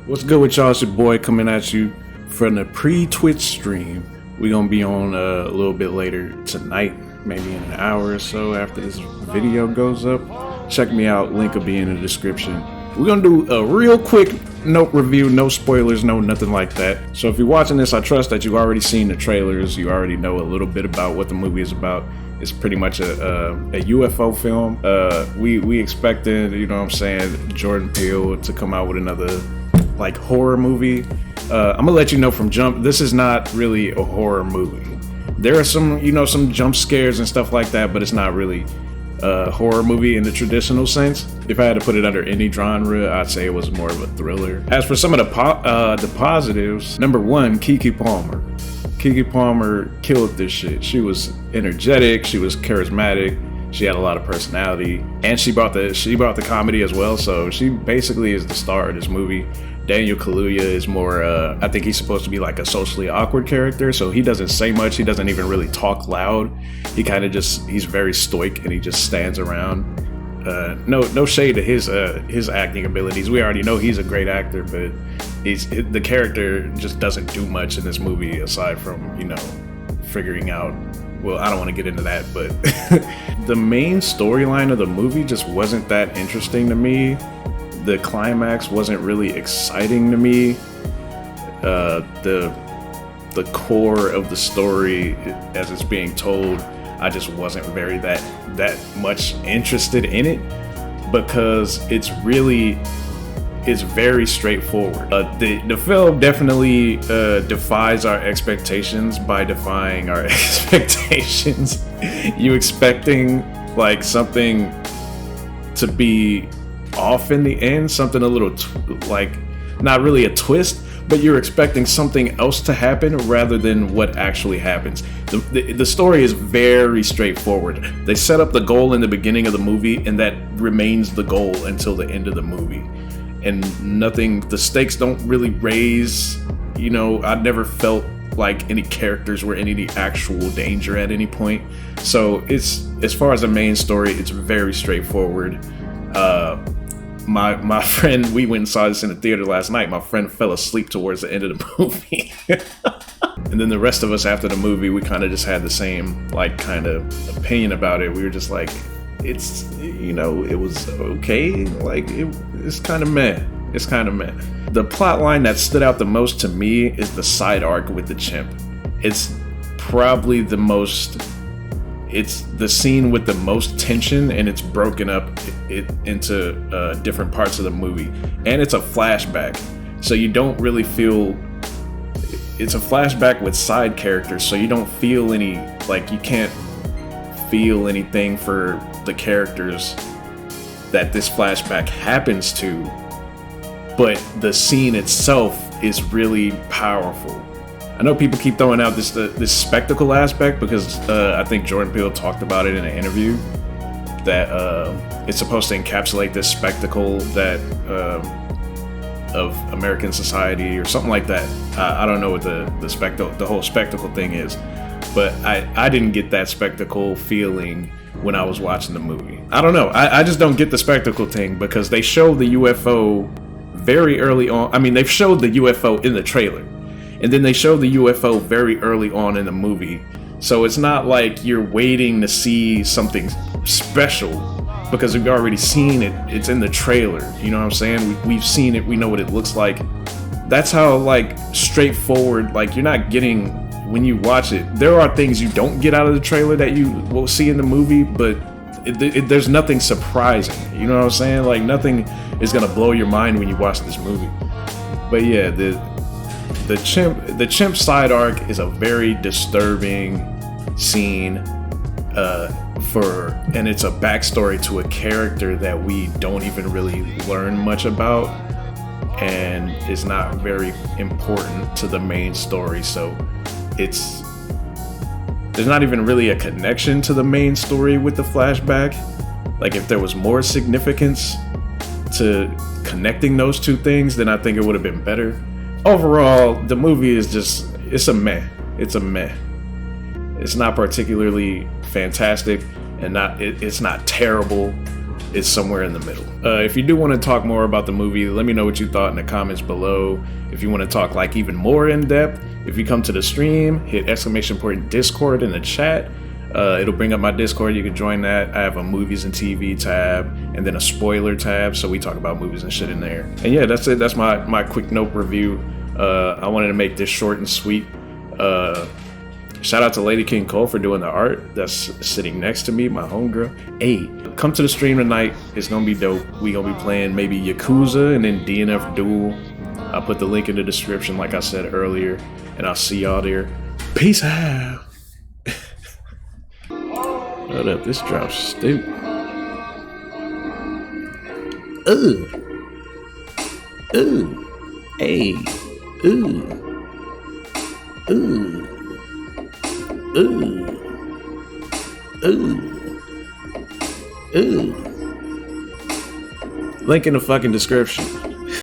What's good with y'all? It's your boy coming at you from the pre-Twitch stream. We're gonna be on a little bit later tonight, maybe in an hour or so after this video goes up. Check me out, link will be in the description. We're gonna do a real quick note review, no spoilers, no nothing like that. So if you're watching this, I trust that you've already seen the trailers, you already know a little bit about what the movie is about. It's pretty much a UFO film. We expected, you know what I'm saying, Jordan Peele to come out with another like horror movie. I'm gonna let you know from jump, this is not really a horror movie. There are some, you know, some jump scares and stuff like that, but it's not really a horror movie in the traditional sense. If I had to put it under any genre, I'd say it was more of a thriller. As for some of the positives, number one, Keke Palmer. Keke Palmer killed this shit. She was energetic, she was charismatic, she had a lot of personality, and she brought the comedy as well. So she basically is the star of this movie. Daniel Kaluuya is more, I think he's supposed to be like a socially awkward character, so he doesn't say much, he doesn't even really talk loud. He kind of just, he's very stoic and he just stands around. No shade to his acting abilities. We already know he's a great actor, but the character just doesn't do much in this movie aside from, you know, figuring out, well, I don't want to get into that, but the main storyline of the movie just wasn't that interesting to me. The climax wasn't really exciting to me. The core of the story as it's being told, I just wasn't very that much interested in it, because it's very straightforward. The film definitely defies our expectations by defying our expectations. You expecting like something to be off in the end, something a little like not really a twist, but you're expecting something else to happen rather than what actually happens. The story is very straightforward. They set up the goal in the beginning of the movie, and that remains the goal until the end of the movie. And the stakes don't really raise, you know, I never felt like any characters were in any actual danger at any point. So it's, as far as the main story, it's very straightforward. My friend, we went and saw this in the theater last night. My friend fell asleep towards the end of the movie. And then the rest of us after the movie, we kind of just had the same like kind of opinion about it. We were just like, it's, you know, it was okay. Like it's kind of meh. It's kind of meh. The plot line that stood out the most to me is the side arc with the chimp. It's probably it's the scene with the most tension, and it's broken up into different parts of the movie, and it's a flashback, so you don't really feel, it's a flashback with side characters, so you don't feel any, like you can't feel anything for the characters that this flashback happens to, but the scene itself is really powerful. I know people keep throwing out this spectacle aspect, because I think Jordan Peele talked about it in an interview, that it's supposed to encapsulate this spectacle that of American society or something like that. I don't know what the whole spectacle thing is, but I didn't get that spectacle feeling when I was watching the movie. I don't know. I just don't get the spectacle thing, because they show the UFO very early on. I mean, they've showed the UFO in the trailer, and then they show the UFO very early on in the movie. So it's not like you're waiting to see something special, because we've already seen it. It's in the trailer. You know what I'm saying? We've seen it. We know what it looks like. That's how like straightforward, like you're not getting, when you watch it, there are things you don't get out of the trailer that you will see in the movie, but there's nothing surprising. You know what I'm saying? Like nothing is gonna blow your mind when you watch this movie. But yeah, the chimp side arc is a very disturbing scene, and it's a backstory to a character that we don't even really learn much about, and is not very important to the main story. So there's not even really a connection to the main story with the flashback. Like if there was more significance to connecting those two things, then I think it would have been better. Overall, the movie is just, it's a meh. It's a meh. It's not particularly fantastic, and it's not terrible, is somewhere in the middle. If you do want to talk more about the movie, let me know what you thought in the comments below. If you want to talk like even more in depth, if you come to the stream, hit !Discord in the chat. It'll bring up my Discord. You can join that. I have a movies and TV tab and then a spoiler tab, so we talk about movies and shit in there. And yeah, that's it. That's my quick note review. I wanted to make this short and sweet. Shout out to Lady King Cole for doing the art. That's sitting next to me, my homegirl. Hey, come to the stream tonight. It's gonna be dope. We gonna be playing maybe Yakuza and then DNF Duel. I'll put the link in the description like I said earlier, and I'll see y'all there. Peace out. Hold up, this drop's stupid. Ooh. Ooh. Hey. Ooh. Ooh. Ooh. Ooh. Ooh. Link in the fucking description.